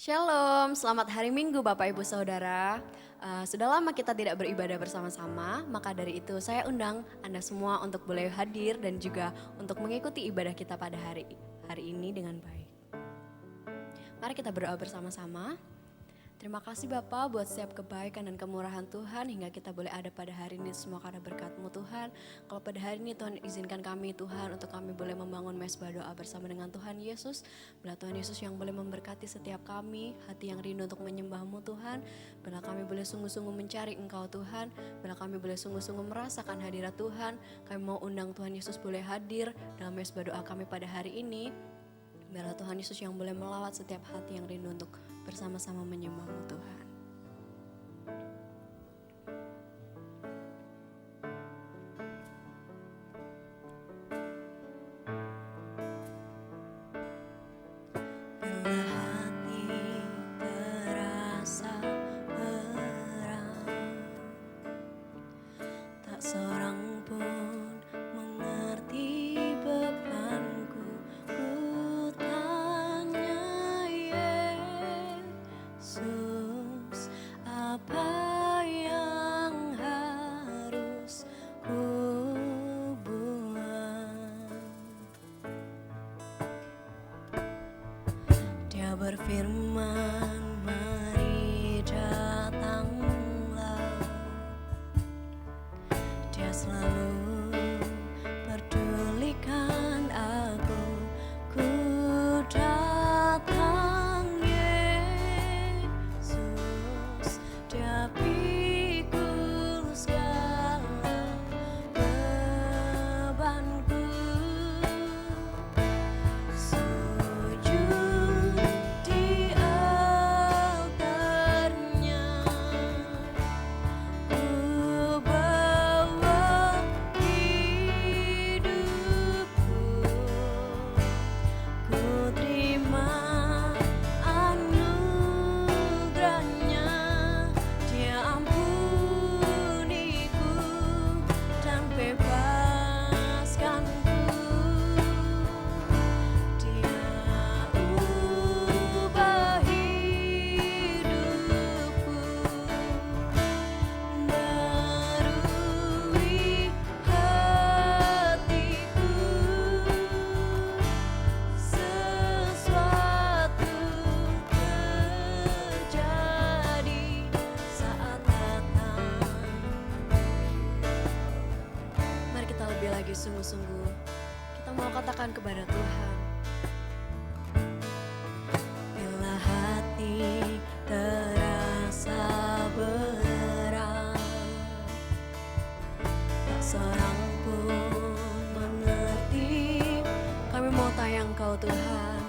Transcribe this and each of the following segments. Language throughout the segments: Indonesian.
Shalom, selamat hari Minggu Bapak Ibu Saudara. Sudah lama kita tidak beribadah bersama-sama, maka dari itu saya undang Anda semua untuk boleh hadir dan juga untuk mengikuti ibadah kita pada hari ini dengan baik. Mari kita berdoa bersama-sama. Terima kasih Bapa buat setiap kebaikan dan kemurahan Tuhan hingga kita boleh ada pada hari ini semua karena berkat-Mu Tuhan. Kalau pada hari ini Tuhan izinkan kami Tuhan untuk kami boleh membangun mesbah doa bersama dengan Tuhan Yesus. Bila Tuhan Yesus yang boleh memberkati setiap kami, hati yang rindu untuk menyembah-Mu Tuhan. Bila kami boleh sungguh-sungguh mencari Engkau Tuhan, bila kami boleh sungguh-sungguh merasakan hadirat Tuhan, kami mau undang Tuhan Yesus boleh hadir dalam mesbah doa kami pada hari ini. Biarlah Tuhan Yesus yang boleh melawat setiap hati yang rindu untuk bersama-sama menyembah-Mu Tuhan. Bila hati terasa berat, tak seorang pun mengerti bebanku. Ku tanya Yesus, apa yang harus ku buat? Dia berfirman, mari datanglah. Dia selalu pedulikan aku. Ku datang Yesus, Dia pikul segala bebanku. Sujud di altarnya, ku bawa hidupku. Ku terima anugerahnya, Dia ampuniku dan bebaskanku. Dia ubah hidupku, barui hatiku. Sesuatu terjadi saat datang. Mari kita lebih lagi sungguh-sungguh. Kita mau katakan kepada Tuhan. Bila hati terasa berat, tak seorang pun mengerti. Kami mau tanya Engkau Tuhan.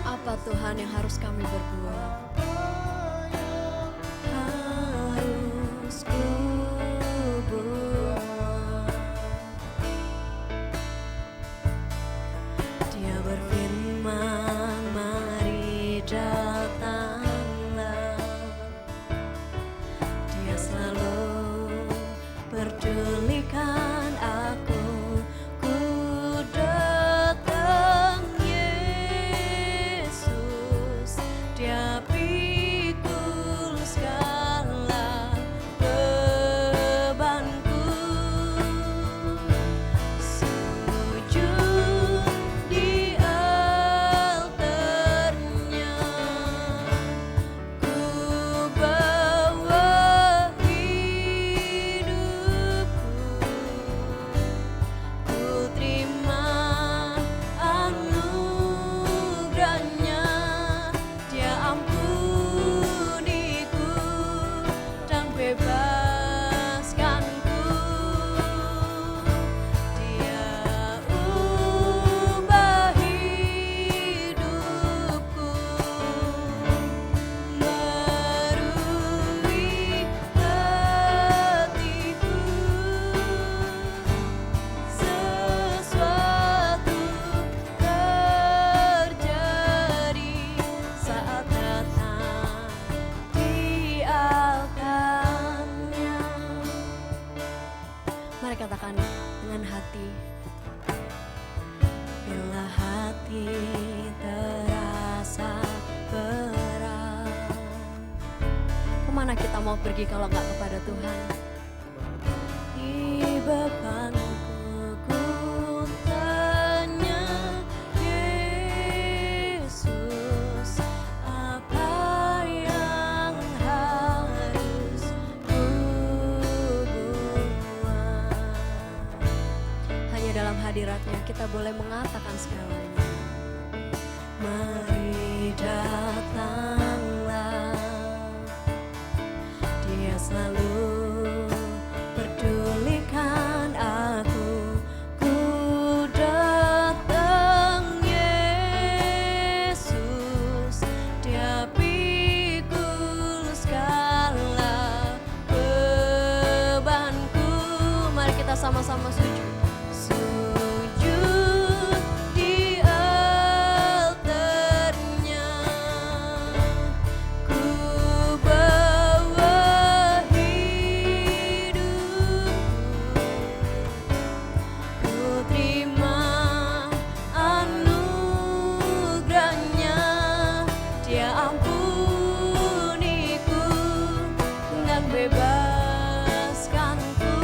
Apa Tuhan yang harus kami berbuat? Harus ku buat. Dia berfirman, mari datanglah. Dia selalu pedulikan aku. Ku datang Yesus, Dia pikul segala bebanku. Sujud di altarnya, ku bawa hidupku. Ku terima anugerahnya, Dia ampuniku dan bebaskanku. Dia ubah hidupku, barui hatiku. Sesuatu terjadi saat datang di altarnya. Mari katakan dengan hati. Bila hati hati terasa berat. Kemana kita mau pergi kalau nggak kepada Tuhan? Di bebanku ku tanya Yesus, apa yang harus ku buat? Hanya dalam hadiratnya kita boleh mengatakan segalanya. Mari datanglah, Dia selalu pedulikan aku. Ku datang Yesus, Dia pikul segala bebanku. Mari kita sama-sama sujud. Sujud di altarnya, ku bawa hidupku, ku terima anugerahnya. Dia ampuniku dan bebaskanku.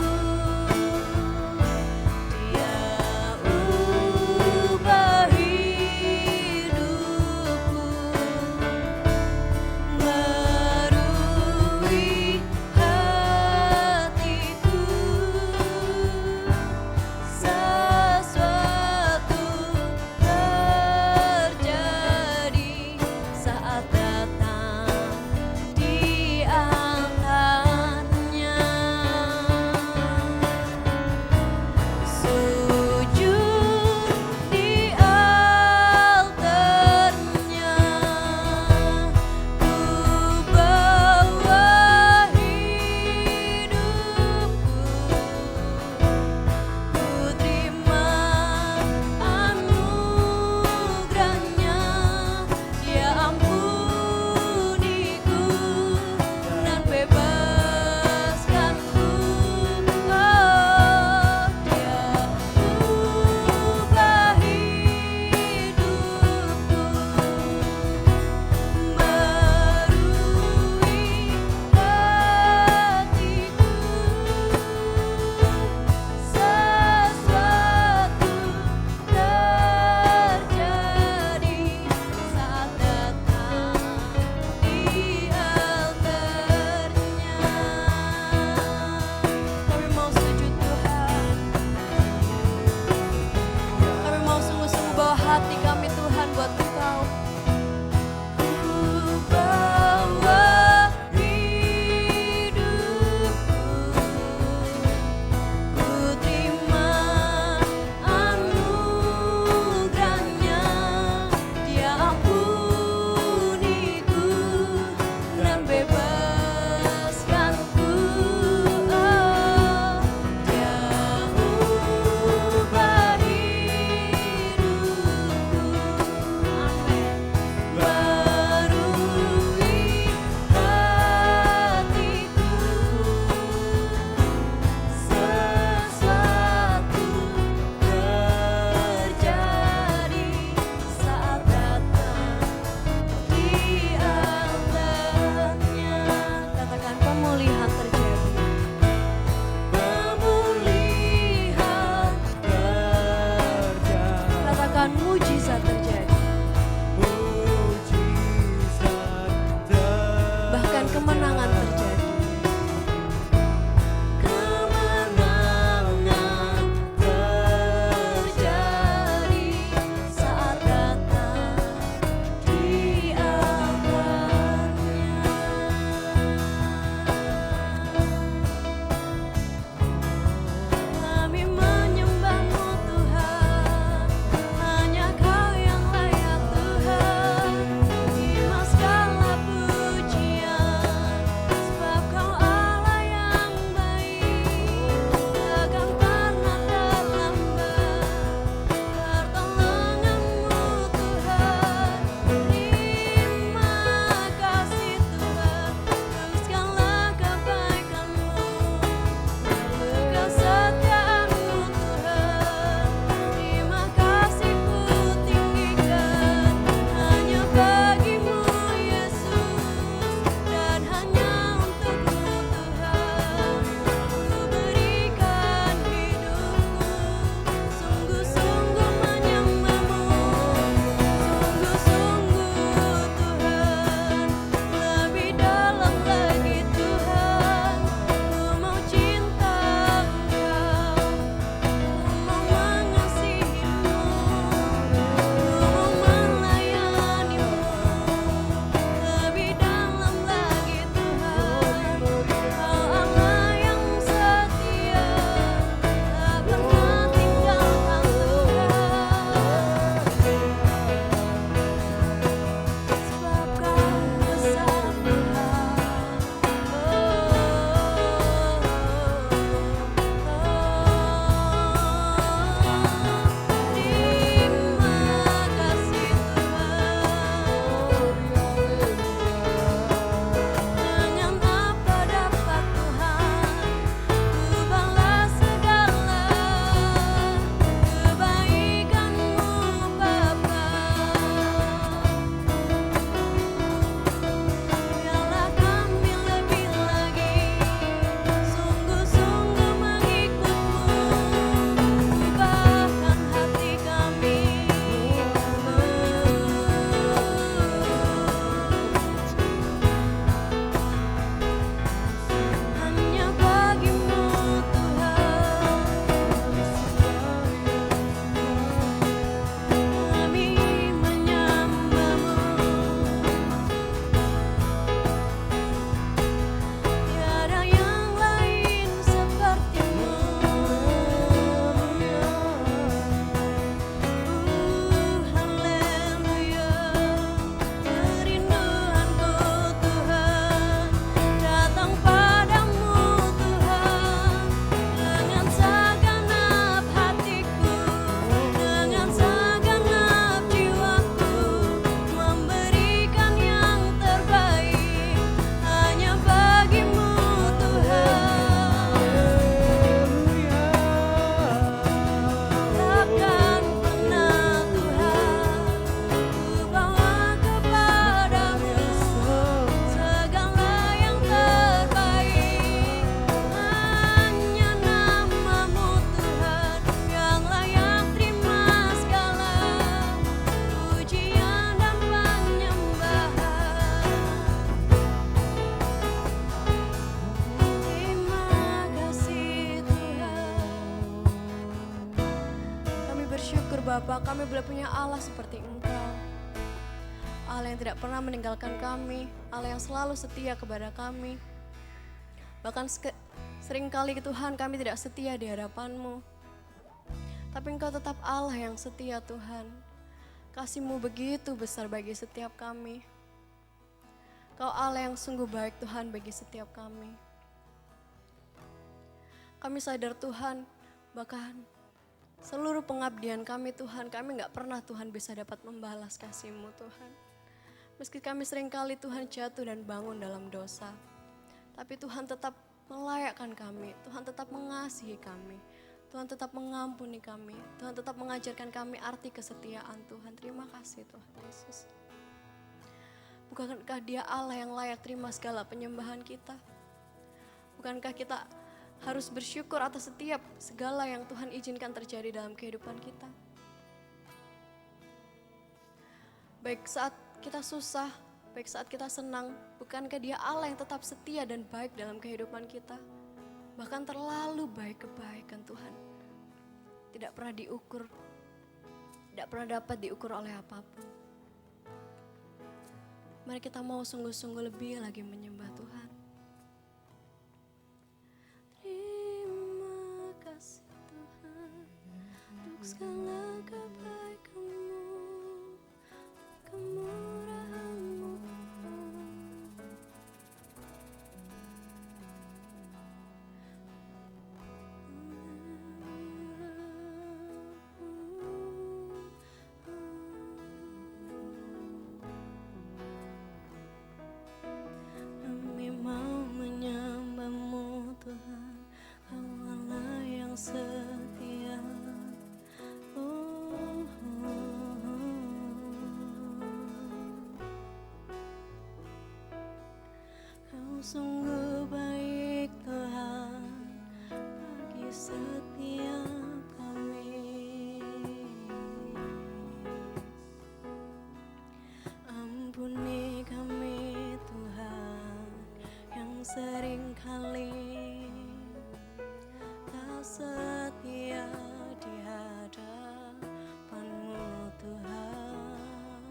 bersyukur Bapa, kami boleh punya Allah seperti Engkau. Allah yang tidak pernah meninggalkan kami, Allah yang selalu setia kepada kami. Bahkan seringkali Tuhan kami tidak setia di hadapan-Mu. Tapi Engkau tetap Allah yang setia Tuhan. Kasih-Mu begitu besar bagi setiap kami. Kau Allah yang sungguh baik Tuhan bagi setiap kami. Kami sadar Tuhan, bahkan seluruh pengabdian kami Tuhan, kami gak pernah Tuhan bisa dapat membalas kasih-Mu Tuhan. Meski kami seringkali Tuhan jatuh dan bangun dalam dosa. Tapi Tuhan tetap melayakkan kami, Tuhan tetap mengasihi kami. Tuhan tetap mengampuni kami, Tuhan tetap mengajarkan kami arti kesetiaan Tuhan. Terima kasih Tuhan Yesus. Bukankah Dia Allah yang layak terima segala penyembahan kita? Bukankah kita harus bersyukur atas setiap segala yang Tuhan izinkan terjadi dalam kehidupan kita? Baik saat kita susah, baik saat kita senang, bukankah Dia Allah yang tetap setia dan baik dalam kehidupan kita? Bahkan terlalu baik kebaikan Tuhan. Tidak pernah diukur, tidak pernah dapat diukur oleh apapun. Mari kita mau sungguh-sungguh lebih lagi menyembah Tuhan. Terima kasih Tuhan untuk segala kebaikan-Mu, kemurahan-Mu Tuhan. Kami mau menyembah-Mu Tuhan, Kau Allah yang setia. Kau sungguh baik Tuhan bagi setiap kami. Ampuni kami Tuhan yang seringkali tak setia di hadapan-Mu Tuhan.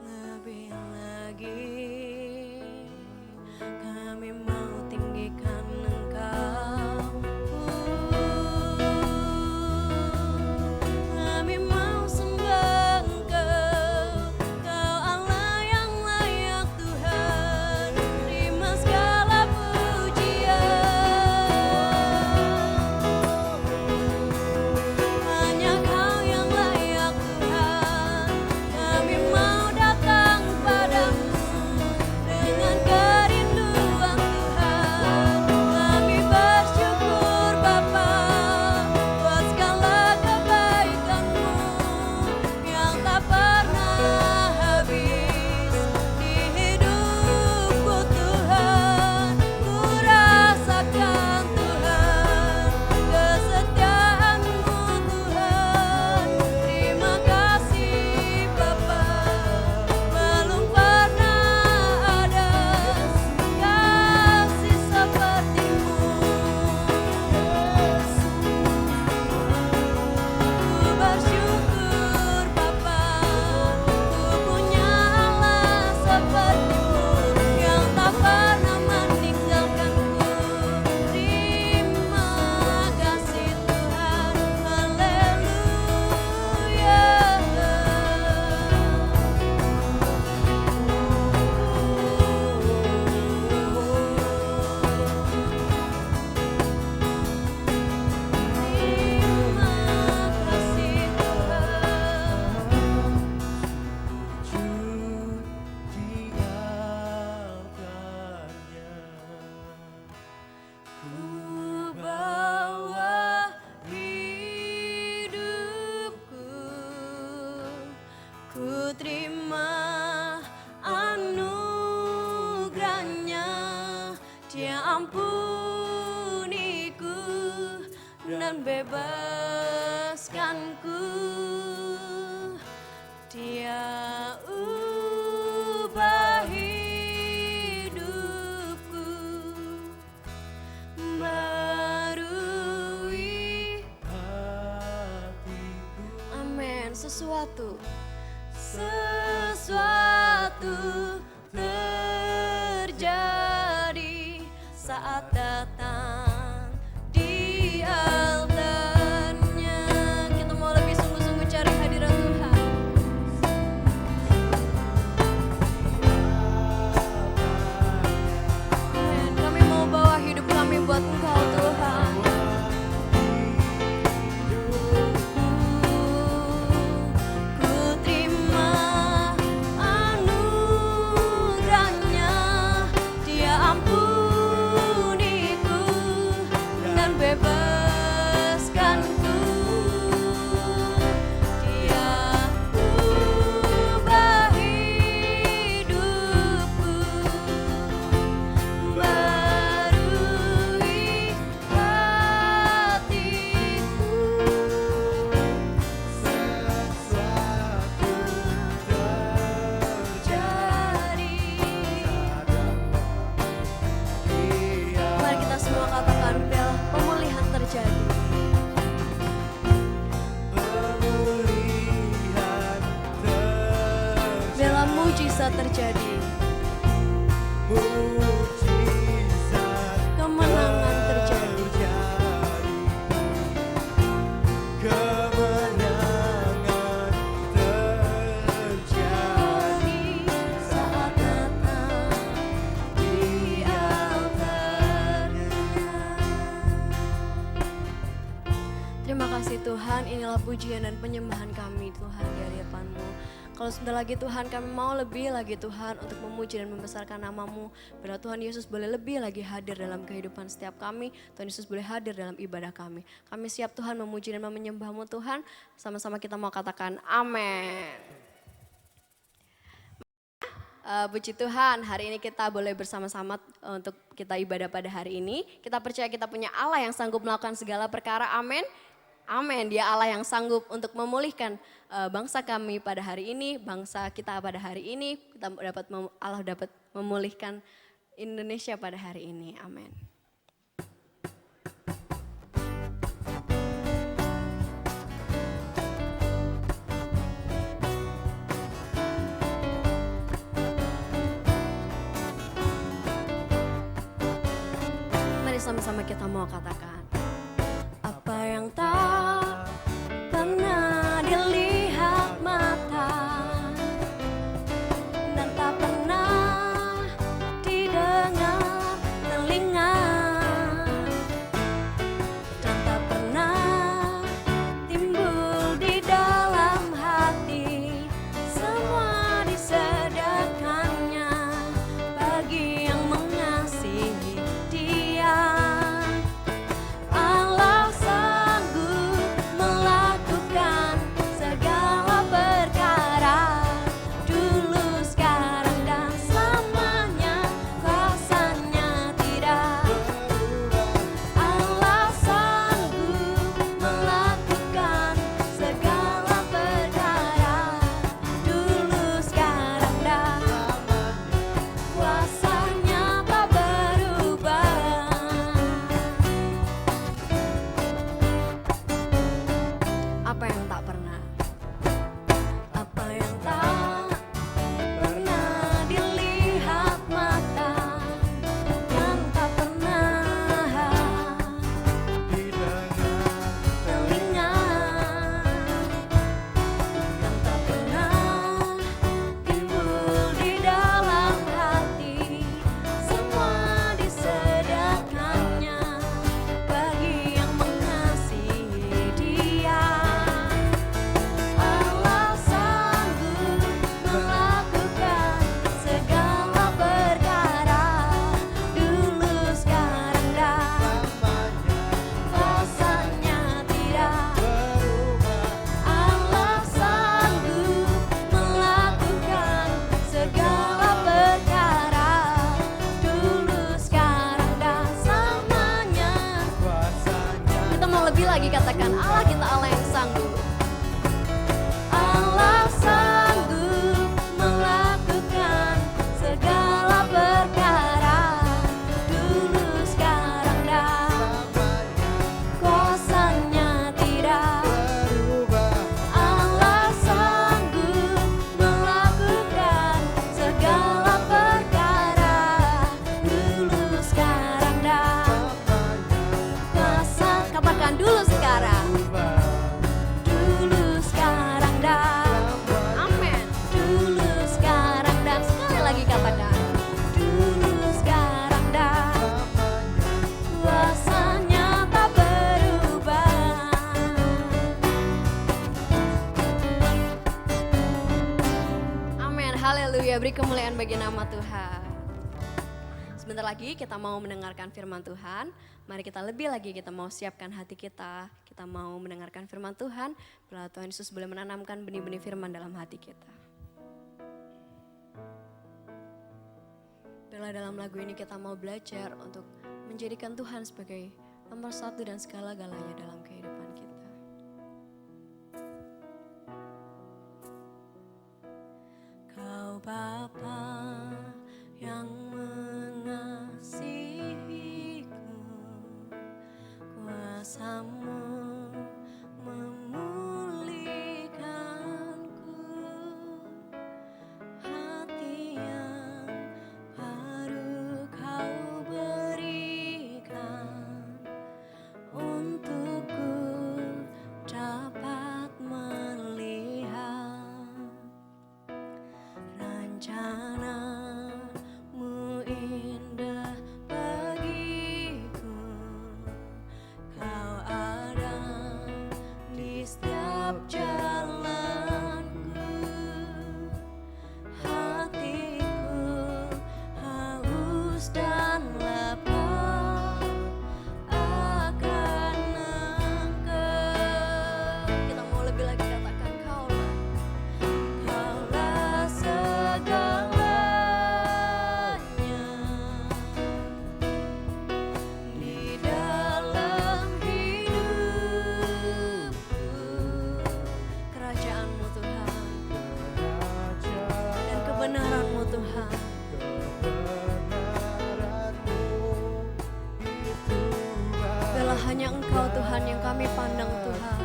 Lebih lagi kami mau tinggikan Engkau. Kami mau sembah Engkau, Kau Allah yang layak Tuhan. Terima segala pujian. Hanya Kau yang layak Tuhan. Kami mau datang padamu dengan kerinduan Tuhan. Kami bersyukur Bapa buat segala kebaikan-Mu yang tak pernah habis di hidupku Tuhan. Ku rasakan Tuhan kesetiaan-Mu Tuhan. Terima kasih Bapa, belum pernah ada kasih seperti-Mu. Ku bersyukur Bapa, ku punya Allah seperti-Mu yang tak pernah meninggalkanku. Terima kasih Tuhan, haleluya. Terima kasih Tuhan. Sujud di altarnya, Ku bawa hidupku, ku terima anugerahnya. Dia ampuniku dan bebaskanku. Dia ubah hidupku, barui hatiku sesuatu terjadi saat datang di altarnya. Kita mau lebih sungguh-sungguh cari hadirat Tuhan. Amin. Kami mau bawa hidup kami buat Engkau Tuhan. Mujizat terjadi, kemenangan terjadi, saat datang di altarnya. Terima kasih Tuhan, inilah pujian dan penyembahan kami Tuhan di hadapan-Mu. Kalau sebentar lagi Tuhan, kami mau lebih lagi Tuhan untuk memuji dan membesarkan nama-Mu. Bila Tuhan Yesus boleh lebih lagi hadir dalam kehidupan setiap kami, Tuhan Yesus boleh hadir dalam ibadah kami. Kami siap Tuhan memuji dan menyembah-Mu Tuhan, sama-sama kita mau katakan amin. Puji Tuhan, hari ini kita boleh bersama-sama untuk kita ibadah pada hari ini. Kita percaya kita punya Allah yang sanggup melakukan segala perkara, amin. Amin, Dia Allah yang sanggup untuk memulihkan bangsa kami pada hari ini, bangsa kita pada hari ini, Allah dapat memulihkan Indonesia pada hari ini, amin. Mari sama-sama kita mau katakan, apa yang tak pernah dilihat mata dan tak pernah didengar telinga dan tak pernah timbul di dalam hati, semua disediakannya bagi yang mengasihi Dia. Allah sanggup melakukan segala perkara, dulu, sekarang, dan selamanya. Kuasanya tidak berubah. Allah sanggup melakukan segala perkara, dulu, sekarang, dan kuasanya tak berubah. Apa yang tak pernah? Apa yang tak pernah dilihat mata dan tak pernah telinga dan tak pernah timbul di dalam hati, semua disediakannya bagi yang mengasihi Dia. Allah sanggup melakukan segala perkara, dulu, sekarang, dan kuasanya tidak berubah. Allah sanggup melakukan segala perkara, dulu, sekarang, dan selamanya. Kita mau lebih lagi katakan, Allah kita Allah yang sanggup. Allah sanggup melakukan segala perkara, dulu, sekarang, dan kuasanya tidak berubah. Allah katakan dulu sekarang. Dulu sekarang dan amin. Dulu sekarang dan sekali lagi katakan. Dulu sekarang dan kuasanya tak berubah. Amin, haleluya, beri kemuliaan bagi nama Tuhan. Sebentar lagi kita mau mendengarkan firman Tuhan. Mari kita lebih lagi, kita mau siapkan hati kita. Kita mau mendengarkan firman Tuhan. Bila Tuhan Yesus boleh menanamkan benih-benih firman dalam hati kita. Bila dalam lagu ini kita mau belajar untuk menjadikan Tuhan sebagai nomor satu dan segala-galanya dalam kehidupan kita. Kau Bapa yang mengasihiku, kuasa-Mu memulihkanku, hati yang baru Kau berikan untukku dapat melihat rencana-Mu indah bagiku. Kau ada di setiap jalanku. Hatiku haus dan lapar akan Engkau. Kita mau lebih lagi katakan Kaulah segalanya di dalam hidupku. Kerajaan-Mu Tuhan dan kebenaran-Mu Tuhan. Biarlah hanya Engkau Tuhan yang kami pandang Tuhan.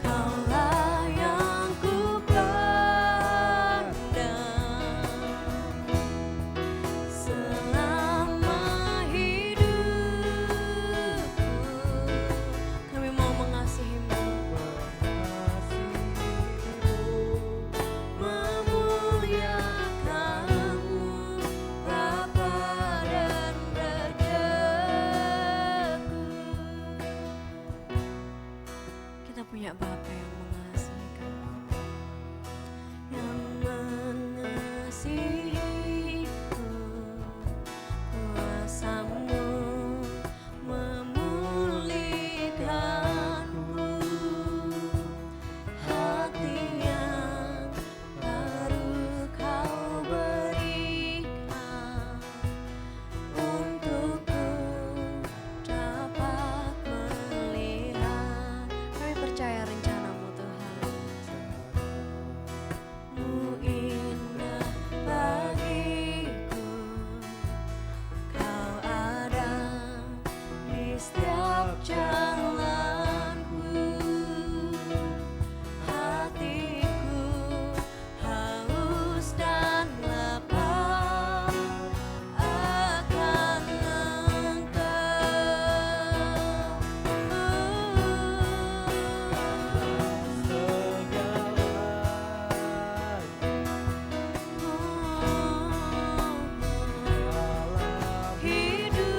Kaulah yang ku pandang selama hidupku. Kami mau mengasihi-Mu, memuliakan-Mu, Bapa dan Rajaku. Kita punya Bapa yang mengasihi kami, yang mengasihiku. Kuasa-Mu memulihkanku, hati yang baru Kau berikan untukku dapat melihat. Kami percaya rencana-Mu Tuhan. Mu indah bagiku. Kau ada di setiap jalanku. Hatiku haus dan lapar akan Engkau. Hidupku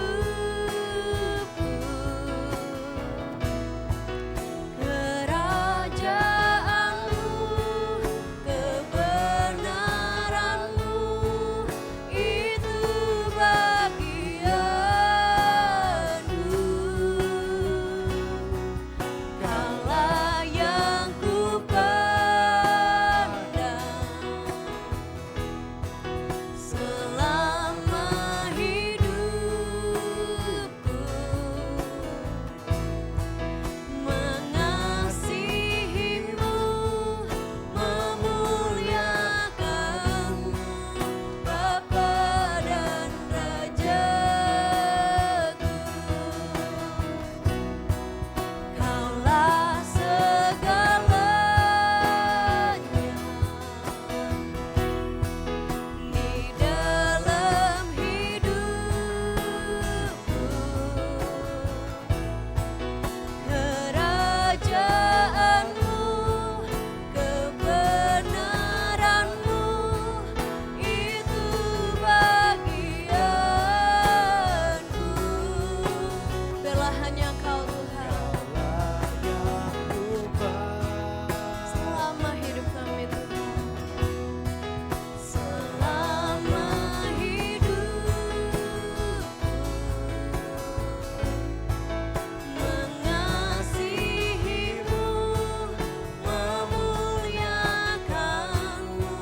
Allah, hanya Kau Tuhan. Selama hidup kami Tuhan, selama hidupku mengasihi-Mu, memuliakan-Mu.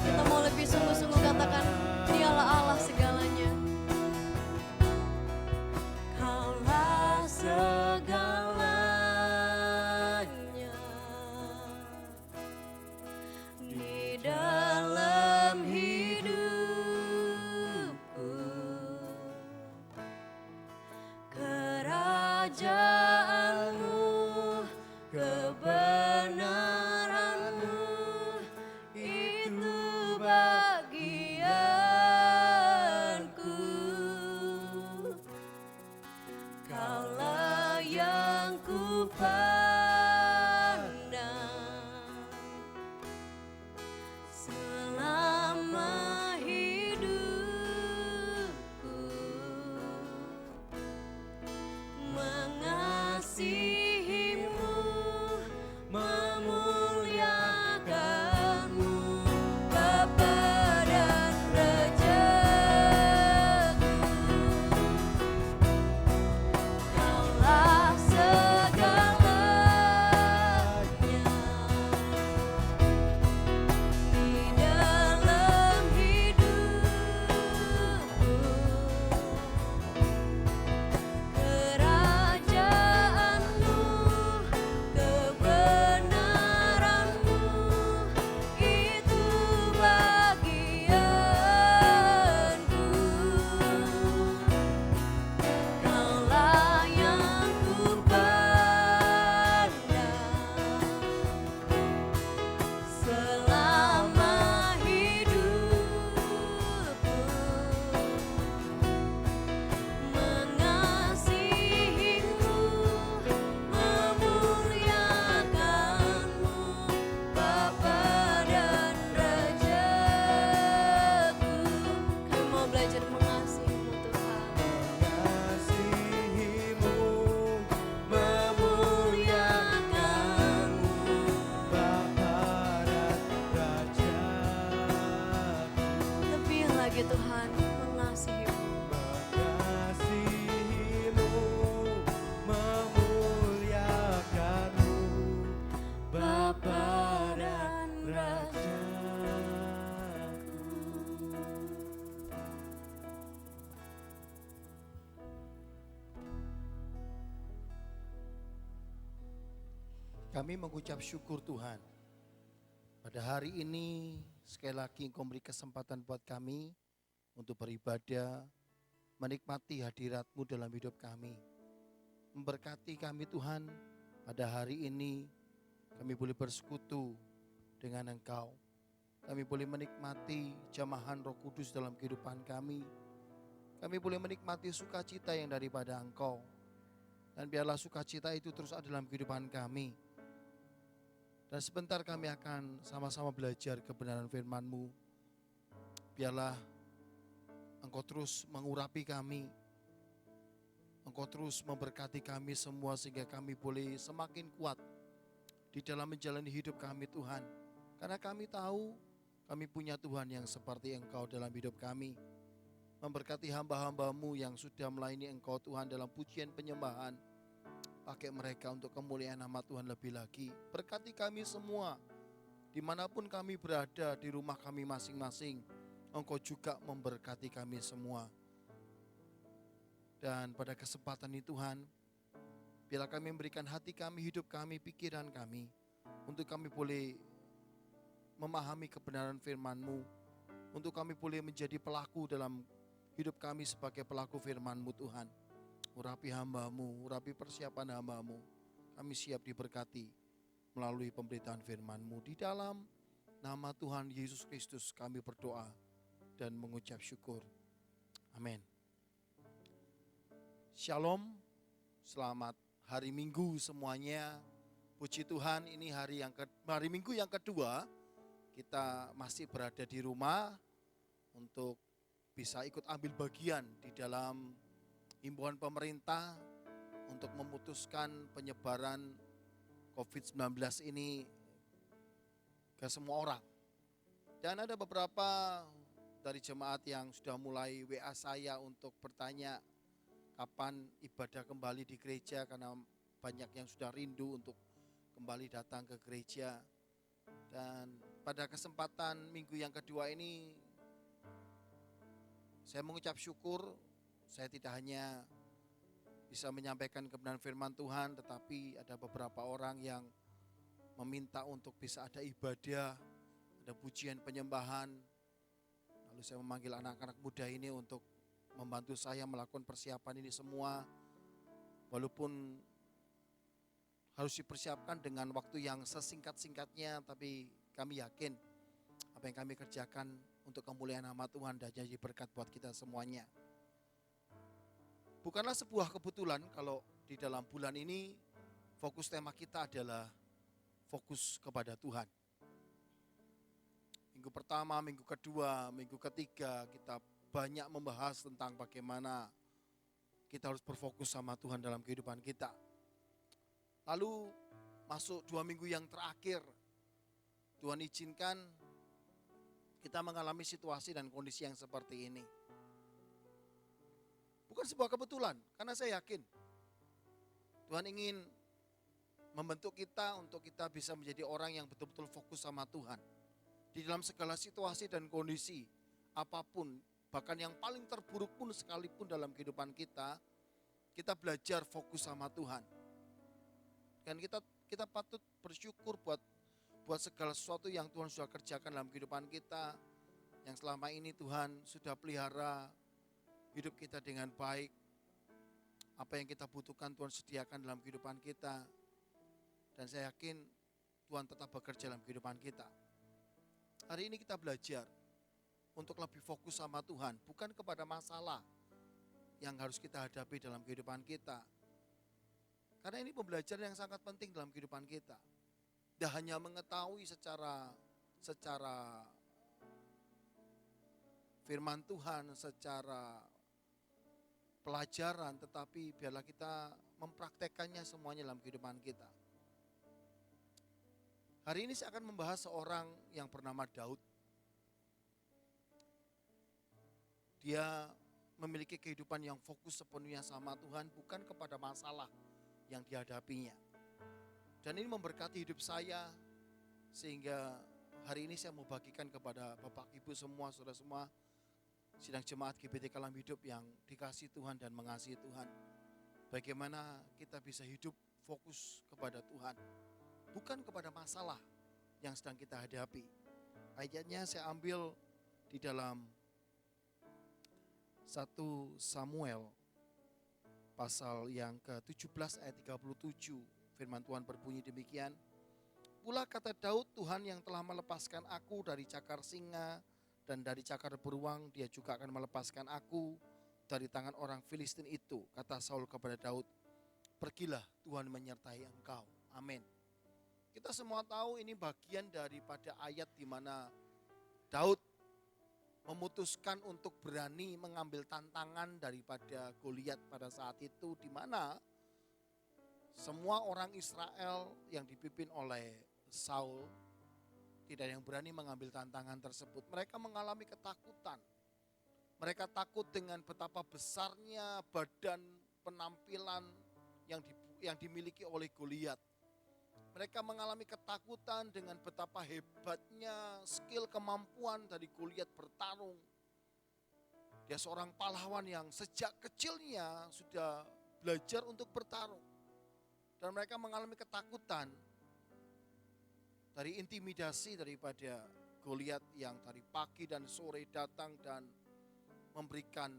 Kita mau lebih sungguh-sungguh katakan, Dialah Allah segalanya. Kaulah segalanya di dalam hidupku. Kerajaan-Mu, kebenaran-Mu, itu bagianku. Kaulah yang ku pandang selama hidupku, mengasihi-Mu, memuliakan-Mu, Bapa dan Rajaku. Kaulah segalanya di dalam hidupku. Kerajaan-Mu, kebenaran-Mu, itu bagianku. Kaulah yang ku pandang selama hidupku, mengasihi-Mu, memuliakan-Mu, Bapa dan Rajaku. Kami mau belajar mengasihi-Mu Tuhan. Mengasihi-Mu, Memuliakan-Mu, Bapa dan Rajaku. lebih lagi Tuhan, mengasihi-Mu. Mengasihi-Mu, memuliakan-Mu, Bapa dan Rajaku. Kami mengucap syukur Tuhan. Pada hari ini sekali lagi Engkau beri kesempatan buat kami untuk beribadah, menikmati hadirat-Mu dalam hidup kami. Memberkati kami Tuhan, pada hari ini kami boleh bersekutu dengan Engkau. Kami boleh menikmati jamahan Roh Kudus dalam kehidupan kami. Kami boleh menikmati sukacita yang daripada Engkau. Dan biarlah sukacita itu terus ada dalam kehidupan kami. Dan sebentar kami akan sama-sama belajar kebenaran firman-Mu. Biarlah Engkau terus mengurapi kami. Engkau terus memberkati kami semua sehingga kami boleh semakin kuat di dalam menjalani hidup kami Tuhan. Karena kami tahu kami punya Tuhan yang seperti Engkau dalam hidup kami. Memberkati hamba-hamba-Mu yang sudah melayani Engkau Tuhan dalam pujian penyembahan. Pakai mereka untuk kemuliaan nama Tuhan lebih lagi. Berkati kami semua, dimanapun kami berada di rumah kami masing-masing. Engkau juga memberkati kami semua. Dan pada kesempatan ini Tuhan, biarlah kami memberikan hati kami, hidup kami, pikiran kami, untuk kami boleh memahami kebenaran firman-Mu, untuk kami boleh menjadi pelaku dalam hidup kami sebagai pelaku firman-Mu Tuhan. Urapi hamba-Mu, urapi persiapan hamba-Mu. Kami siap diberkati melalui pemberitaan firman-Mu. Di dalam nama Tuhan Yesus Kristus kami berdoa dan mengucap syukur. Amin. Shalom, selamat hari Minggu semuanya. Puji Tuhan, ini hari Minggu yang kedua. Kita masih berada di rumah untuk bisa ikut ambil bagian di dalam himbauan pemerintah untuk memutuskan penyebaran COVID-19 ini ke semua orang. Dan ada beberapa dari jemaat yang sudah mulai WA saya untuk bertanya kapan ibadah kembali di gereja, karena banyak yang sudah rindu untuk kembali datang ke gereja. Dan pada kesempatan minggu yang kedua ini saya mengucap syukur, saya tidak hanya bisa menyampaikan kebenaran firman Tuhan, tetapi ada beberapa orang yang meminta untuk bisa ada ibadah, ada pujian penyembahan. Lalu saya memanggil anak-anak muda ini untuk membantu saya melakukan persiapan ini semua. Walaupun harus dipersiapkan dengan waktu yang sesingkat-singkatnya, tapi kami yakin apa yang kami kerjakan untuk kemuliaan nama Tuhan dan jadi berkat buat kita semuanya. Bukanlah sebuah kebetulan kalau di dalam bulan ini fokus tema kita adalah fokus kepada Tuhan. Minggu pertama, minggu kedua, minggu ketiga kita banyak membahas tentang bagaimana kita harus berfokus sama Tuhan dalam kehidupan kita. Lalu masuk 2 minggu yang terakhir, Tuhan izinkan kita mengalami situasi dan kondisi yang seperti ini. Bukan sebuah kebetulan, karena saya yakin Tuhan ingin membentuk kita untuk kita bisa menjadi orang yang betul-betul fokus sama Tuhan. Di dalam segala situasi dan kondisi apapun, bahkan yang paling terburuk pun sekalipun dalam kehidupan kita belajar fokus sama Tuhan. Dan kita patut bersyukur buat segala sesuatu yang Tuhan sudah kerjakan dalam kehidupan kita, yang selama ini Tuhan sudah pelihara hidup kita dengan baik. Apa yang kita butuhkan Tuhan sediakan dalam kehidupan kita. Dan saya yakin Tuhan tetap bekerja dalam kehidupan kita. Hari ini kita belajar untuk lebih fokus sama Tuhan, bukan kepada masalah yang harus kita hadapi dalam kehidupan kita. Karena ini pembelajaran yang sangat penting dalam kehidupan kita. Tidak hanya mengetahui secara firman Tuhan, secara pelajaran, tetapi biarlah kita mempraktekannya semuanya dalam kehidupan kita. Hari ini saya akan membahas seorang yang bernama Daud. Dia memiliki kehidupan yang fokus sepenuhnya sama Tuhan, bukan kepada masalah yang dihadapinya. Dan ini memberkati hidup saya, sehingga hari ini saya mau bagikan kepada Bapak Ibu semua, saudara semua, sidang jemaat GBT Kalam Hidup yang dikasihi Tuhan dan mengasihi Tuhan. Bagaimana kita bisa hidup fokus kepada Tuhan, bukan kepada masalah yang sedang kita hadapi. Ayatnya saya ambil di dalam 1 Samuel pasal yang ke-17 ayat 37. Firman Tuhan berbunyi demikian. Pula kata Daud, Tuhan yang telah melepaskan aku dari cakar singa dan dari cakar beruang, dia juga akan melepaskan aku dari tangan orang Filistin itu. Kata Saul kepada Daud, pergilah, Tuhan menyertai engkau. Amin. Kita semua tahu ini bagian daripada ayat di mana Daud memutuskan untuk berani mengambil tantangan daripada Goliat pada saat itu, di mana semua orang Israel yang dipimpin oleh Saul tidak ada yang berani mengambil tantangan tersebut. Mereka mengalami ketakutan. Mereka takut dengan betapa besarnya badan penampilan yang dimiliki oleh Goliat. Mereka mengalami ketakutan dengan betapa hebatnya skill kemampuan dari Goliat bertarung. Dia seorang pahlawan yang sejak kecilnya sudah belajar untuk bertarung. Dan mereka mengalami ketakutan dari intimidasi daripada Goliat yang dari pagi dan sore datang dan memberikan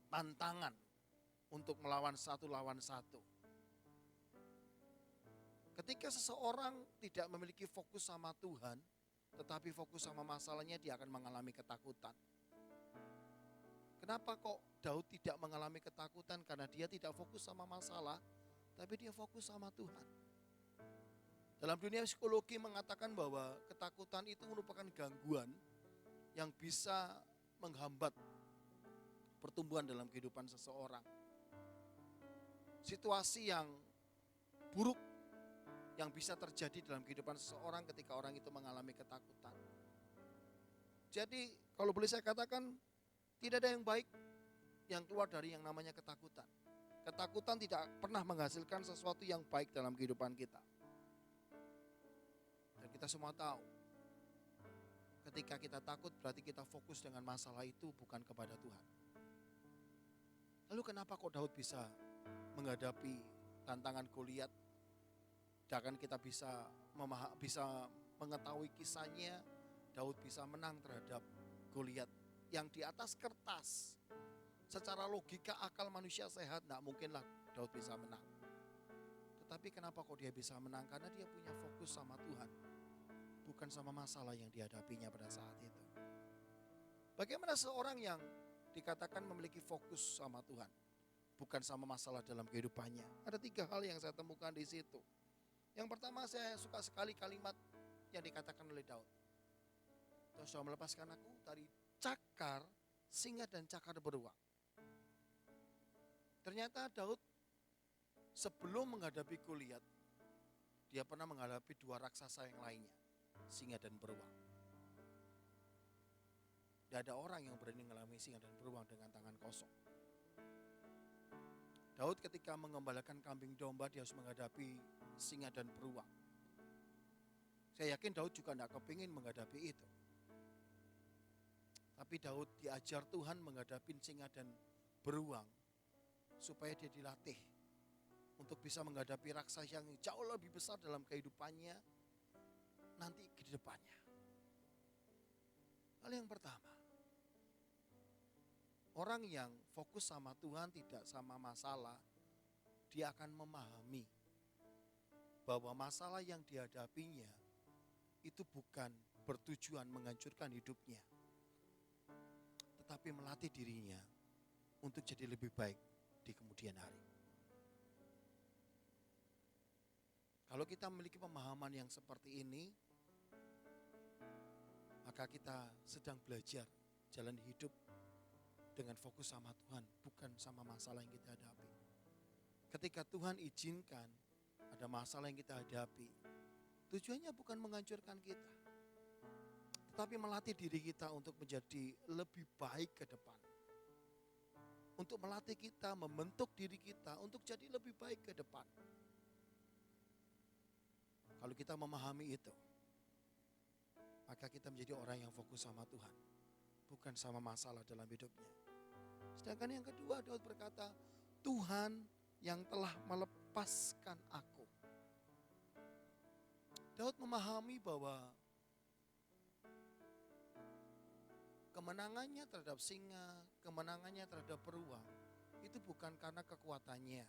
tantangan untuk melawan satu lawan satu. Ketika seseorang tidak memiliki fokus sama Tuhan, tetapi fokus sama masalahnya, dia akan mengalami ketakutan. Kenapa kok Daud tidak mengalami ketakutan? Karena dia tidak fokus sama masalah, tapi dia fokus sama Tuhan. Dalam dunia psikologi mengatakan bahwa ketakutan itu merupakan gangguan yang bisa menghambat pertumbuhan dalam kehidupan seseorang. Situasi yang buruk yang bisa terjadi dalam kehidupan seseorang ketika orang itu mengalami ketakutan. Jadi kalau boleh saya katakan, tidak ada yang baik yang keluar dari yang namanya ketakutan. Ketakutan tidak pernah menghasilkan sesuatu yang baik dalam kehidupan kita. Dan kita semua tahu, ketika kita takut berarti kita fokus dengan masalah itu bukan kepada Tuhan. Lalu kenapa kok Daud bisa menghadapi tantangan Goliat? Dan kita bisa mengetahui kisahnya, Daud bisa menang terhadap Goliat yang di atas kertas. Secara logika akal manusia sehat tidak mungkinlah Daud bisa menang. Tetapi kenapa kok dia bisa menang? Karena dia punya fokus sama Tuhan, bukan sama masalah yang dihadapinya pada saat itu. Bagaimana seorang yang dikatakan memiliki fokus sama Tuhan, bukan sama masalah dalam kehidupannya? Ada 3 hal yang saya temukan di situ. Yang pertama, saya suka sekali kalimat yang dikatakan oleh Daud. Tuhan sudah melepaskan aku dari cakar singa dan cakar beruang. Ternyata Daud sebelum menghadapi Goliat, dia pernah menghadapi 2 raksasa yang lainnya, singa dan beruang. Tidak ada orang yang berani mengalami singa dan beruang dengan tangan kosong. Daud ketika mengembalakan kambing domba, dia harus menghadapi singa dan beruang. Saya yakin Daud juga tidak kepingin menghadapi itu. Tapi Daud diajar Tuhan menghadapi singa dan beruang, supaya dia dilatih untuk bisa menghadapi raksasa yang jauh lebih besar dalam kehidupannya nanti ke depannya. Hal yang pertama, orang yang fokus sama Tuhan tidak sama masalah, dia akan memahami bahwa masalah yang dihadapinya itu bukan bertujuan menghancurkan hidupnya, tetapi melatih dirinya untuk jadi lebih baik di kemudian hari. Kalau kita memiliki pemahaman yang seperti ini, maka kita sedang belajar jalan hidup dengan fokus sama Tuhan, bukan sama masalah yang kita hadapi. Ketika Tuhan izinkan ada masalah yang kita hadapi, tujuannya bukan menghancurkan kita, tetapi melatih diri kita untuk menjadi lebih baik ke depan. Untuk melatih kita, membentuk diri kita untuk jadi lebih baik ke depan. Kalau kita memahami itu, maka kita menjadi orang yang fokus sama Tuhan, bukan sama masalah dalam hidupnya. Sedangkan yang kedua, Daud berkata, Tuhan yang telah melepaskan aku. Daud memahami bahwa kemenangannya terhadap singa, kemenangannya terhadap beruang, itu bukan karena kekuatannya,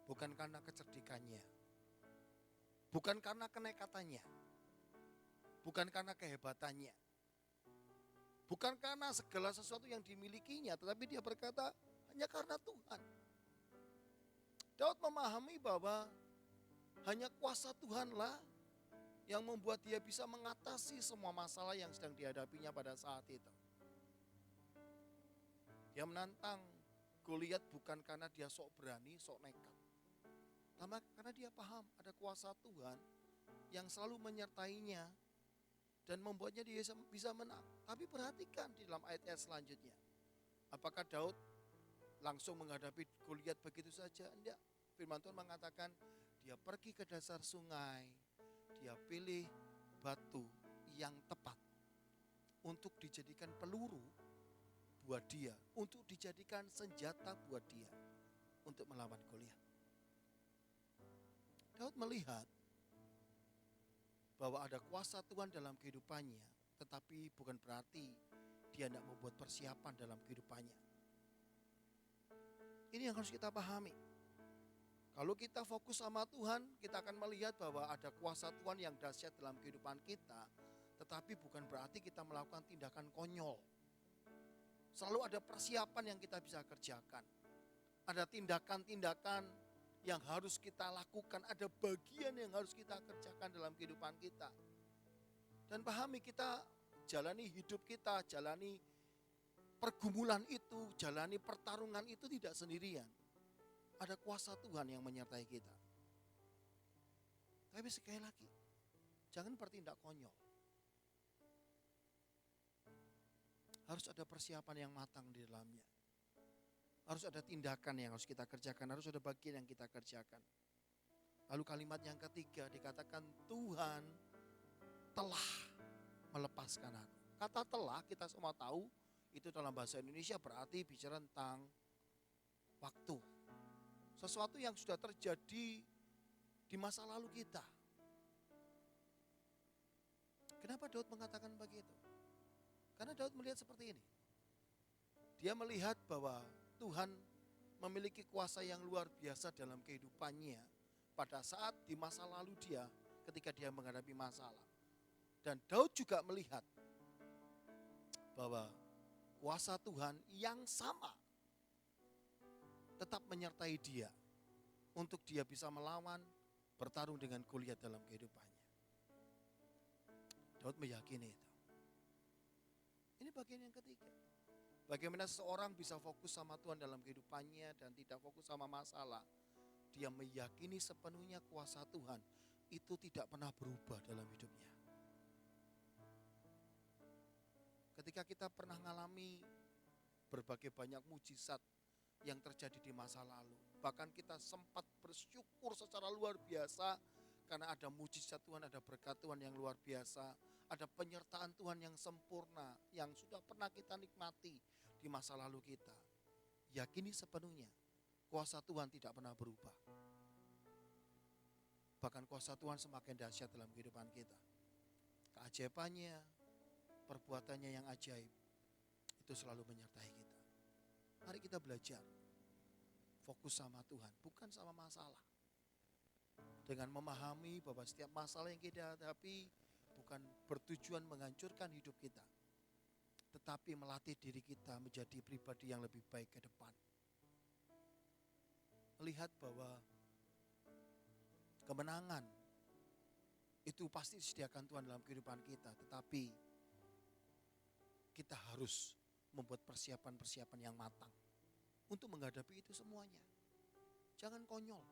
bukan karena kecerdikannya, bukan karena kenekatannya, bukan karena kehebatannya, bukan karena segala sesuatu yang dimilikinya, tetapi dia berkata hanya karena Tuhan. Daud memahami bahwa hanya kuasa Tuhanlah yang membuat dia bisa mengatasi semua masalah yang sedang dihadapinya pada saat itu. Dia menantang Goliat bukan karena dia sok berani, sok nekat. Karena dia paham ada kuasa Tuhan yang selalu menyertainya dan membuatnya dia bisa menang. Tapi perhatikan di dalam ayat-ayat selanjutnya. Apakah Daud langsung menghadapi Goliat begitu saja? Tidak. Firman Tuhan mengatakan dia pergi ke dasar sungai, dia pilih batu yang tepat untuk dijadikan peluru buat dia, untuk dijadikan senjata buat dia untuk melawan Goliat. Daud melihat bahwa ada kuasa Tuhan dalam kehidupannya, tetapi bukan berarti dia tidak membuat persiapan dalam kehidupannya. Ini yang harus kita pahami. Kalau kita fokus sama Tuhan, kita akan melihat bahwa ada kuasa Tuhan yang dahsyat dalam kehidupan kita, tetapi bukan berarti kita melakukan tindakan konyol. Selalu ada persiapan yang kita bisa kerjakan. Ada tindakan-tindakan yang harus kita lakukan, ada bagian yang harus kita kerjakan dalam kehidupan kita. Dan pahami, kita jalani hidup kita, jalani pergumulan itu itu jalani pertarungan itu tidak sendirian. Ada kuasa Tuhan yang menyertai kita. Tapi sekali lagi, jangan bertindak konyol. Harus ada persiapan yang matang di dalamnya. Harus ada tindakan yang harus kita kerjakan, harus ada bagian yang kita kerjakan. Lalu kalimat yang ketiga dikatakan Tuhan telah melepaskan aku. Kata telah kita semua tahu itu dalam bahasa Indonesia berarti bicara tentang waktu. Sesuatu yang sudah terjadi di masa lalu kita. Kenapa Daud mengatakan begitu? Karena Daud melihat seperti ini. Dia melihat bahwa Tuhan memiliki kuasa yang luar biasa dalam kehidupannya pada saat di masa lalu dia ketika dia menghadapi masalah. Dan Daud juga melihat bahwa kuasa Tuhan yang sama tetap menyertai dia untuk dia bisa melawan, bertarung dengan Goliat dalam kehidupannya. Daud meyakini itu. Ini bagian yang ketiga. Bagaimana seseorang bisa fokus sama Tuhan dalam kehidupannya dan tidak fokus sama masalah. Dia meyakini sepenuhnya kuasa Tuhan itu tidak pernah berubah dalam hidupnya. Ketika kita pernah mengalami berbagai banyak mujizat yang terjadi di masa lalu. Bahkan kita sempat bersyukur secara luar biasa karena ada mujizat Tuhan, ada berkat Tuhan yang luar biasa. Ada penyertaan Tuhan yang sempurna yang sudah pernah kita nikmati di masa lalu kita. Yakini sepenuhnya kuasa Tuhan tidak pernah berubah. Bahkan kuasa Tuhan semakin dahsyat dalam kehidupan kita. Keajaibannya, perbuatannya yang ajaib itu selalu menyertai kita. Mari kita belajar fokus sama Tuhan, bukan sama masalah. Dengan memahami bahwa setiap masalah yang kita hadapi bukan bertujuan menghancurkan hidup kita, tetapi melatih diri kita menjadi pribadi yang lebih baik ke depan. Melihat bahwa kemenangan itu pasti disediakan Tuhan dalam kehidupan kita, tetapi kita harus membuat persiapan-persiapan yang matang untuk menghadapi itu semuanya. Jangan konyol.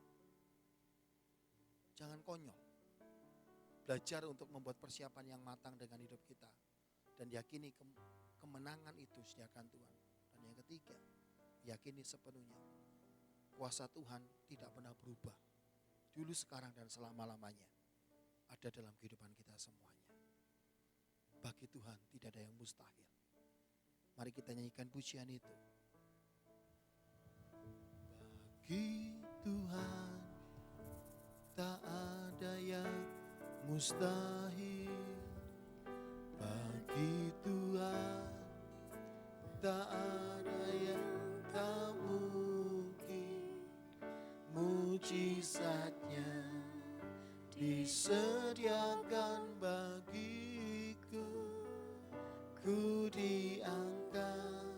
Jangan konyol. Belajar untuk membuat persiapan yang matang dengan hidup kita. Dan yakini kemenangan itu disediakan Tuhan. Dan yang ketiga, yakini sepenuhnya kuasa Tuhan tidak pernah berubah. Dulu, sekarang, dan selama-lamanya ada dalam kehidupan kita semuanya. Bagi Tuhan tidak ada yang mustahil. Mari kita nyanyikan pujian itu. Bagi Tuhan tak ada yang mustahil. Bagi Tuhan tak ada yang tak mungkin. Mujizatnya disediakan bagiku. Ku diangkat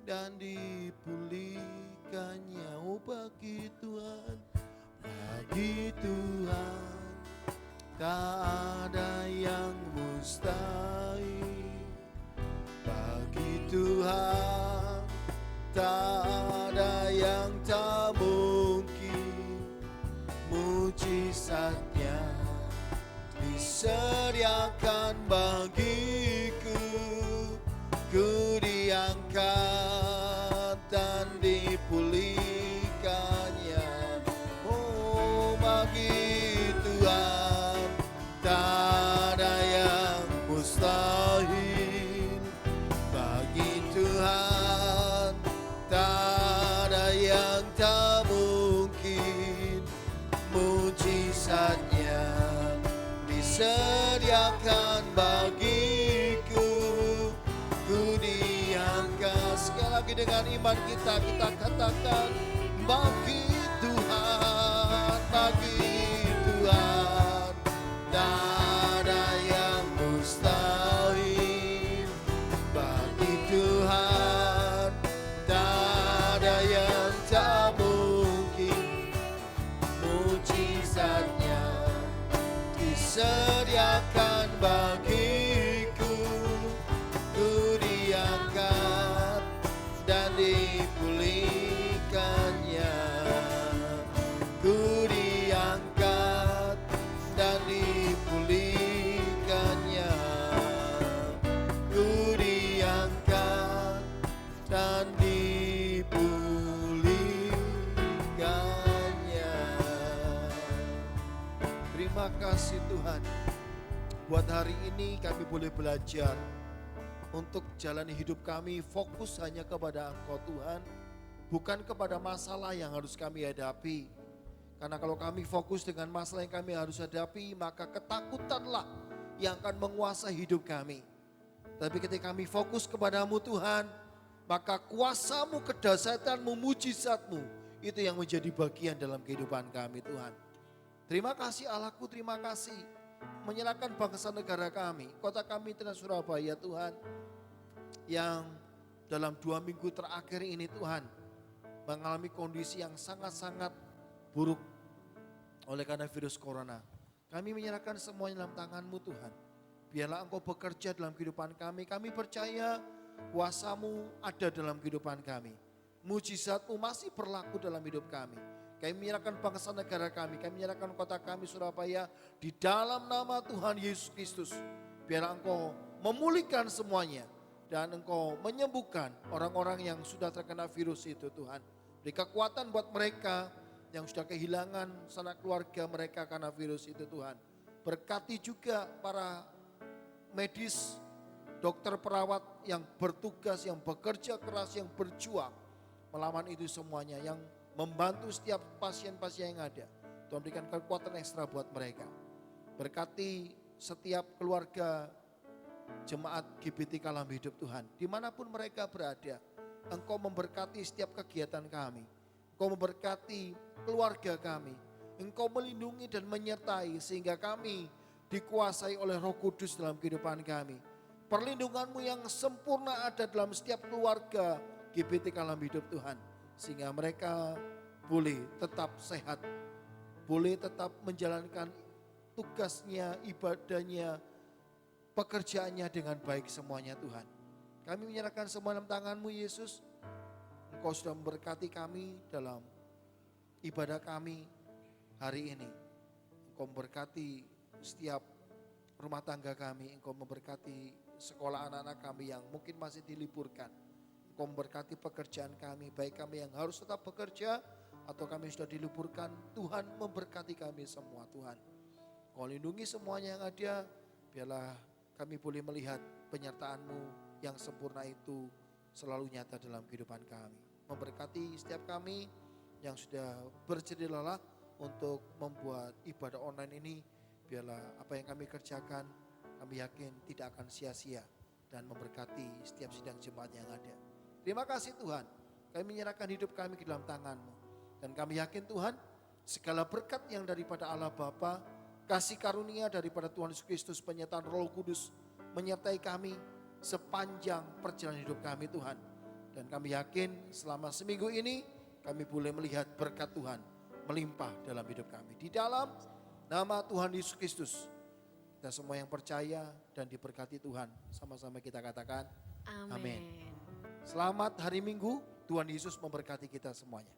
dan dipulihkannya. Oh, bagi Tuhan tak ada yang mustahil. Bagi Tuhan tak ada yang tak mungkin. Mujizatnya disediakan bagiku. Ku diangkat dan dipulihkannya. Oh, bagi Tuhan tak ada yang mustahil. Bagi Tuhan tak ada yang tak mungkin. Mujizatnya disediakan bagiku. Ku diangkat. Sekali lagi dengan iman kita katakan bagi Tuhan tak ada yang mustahil. Bagi Tuhan tak ada yang tak mungkin. Mujizatnya disediakan bagiku. Ku diangkat dan Terima kasih Tuhan. Buat hari ini kami boleh belajar untuk jalani hidup kami fokus hanya kepada Engkau Tuhan, bukan kepada masalah yang harus kami hadapi. Karena kalau kami fokus dengan masalah yang kami harus hadapi, maka ketakutanlah yang akan menguasai hidup kami. Tapi ketika kami fokus kepadamu Tuhan, maka kuasamu, kedahsyatanmu, mujizatmu, itu yang menjadi bagian dalam kehidupan kami Tuhan. Terima kasih Allahku, terima kasih. Menyerahkan bangsa negara kami, kota kami Internasional Surabaya Tuhan, yang dalam 2 minggu terakhir ini Tuhan, mengalami kondisi yang sangat-sangat buruk oleh karena virus corona. Kami menyerahkan semuanya dalam tangan-Mu Tuhan. Biarlah Engkau bekerja dalam kehidupan kami. Kami percaya kuasa-Mu ada dalam kehidupan kami. Mujizat-Mu masih berlaku dalam hidup kami. Kami menyerahkan bangsa negara kami, kami menyerahkan kota kami Surabaya di dalam nama Tuhan Yesus Kristus. Biarlah Engkau memulihkan semuanya dan Engkau menyembuhkan orang-orang yang sudah terkena virus itu Tuhan. Beri kekuatan buat mereka yang sudah kehilangan sanak keluarga mereka karena virus itu Tuhan. Berkati juga para medis, dokter perawat yang bertugas, yang bekerja keras, yang berjuang melawan itu semuanya, yang membantu setiap pasien-pasien yang ada. Tuhan berikan kekuatan ekstra buat mereka. Berkati setiap keluarga jemaat GBT Kalam Hidup Tuhan. Dimanapun mereka berada, Engkau memberkati setiap kegiatan kami. Engkau memberkati keluarga kami. Engkau melindungi dan menyertai sehingga kami dikuasai oleh Roh Kudus dalam kehidupan kami. Perlindungan-Mu yang sempurna ada dalam setiap keluarga GBT Kalam Hidup Tuhan. Sehingga mereka boleh tetap sehat, boleh tetap menjalankan tugasnya, ibadahnya, pekerjaannya dengan baik semuanya Tuhan. Kami menyerahkan semua dalam tangan-Mu Yesus. Engkau sudah memberkati kami dalam ibadah kami hari ini. Engkau memberkati setiap rumah tangga kami, Engkau memberkati sekolah anak-anak kami yang mungkin masih diliburkan. Engkau memberkati pekerjaan kami, baik kami yang harus tetap bekerja atau kami sudah diliburkan. Tuhan memberkati kami semua Tuhan. Engkau lindungi semuanya yang ada, biarlah kami boleh melihat penyertaan-Mu yang sempurna itu selalu nyata dalam kehidupan kami. Memberkati setiap kami yang sudah bersedia lelah untuk membuat ibadah online ini, biarlah apa yang kami kerjakan, kami yakin tidak akan sia-sia dan memberkati setiap sidang jemaat yang ada. Terima kasih Tuhan, kami menyerahkan hidup kami ke dalam tangan-Mu. Dan kami yakin Tuhan, segala berkat yang daripada Allah Bapa, kasih karunia daripada Tuhan Yesus Kristus, penyertaan Roh Kudus, menyertai kami sepanjang perjalanan hidup kami Tuhan. Dan kami yakin selama seminggu ini, kami boleh melihat berkat Tuhan melimpah dalam hidup kami. Di dalam nama Tuhan Yesus Kristus, kita semua yang percaya dan diberkati Tuhan, sama-sama kita katakan, amin. Selamat hari Minggu, Tuhan Yesus memberkati kita semuanya.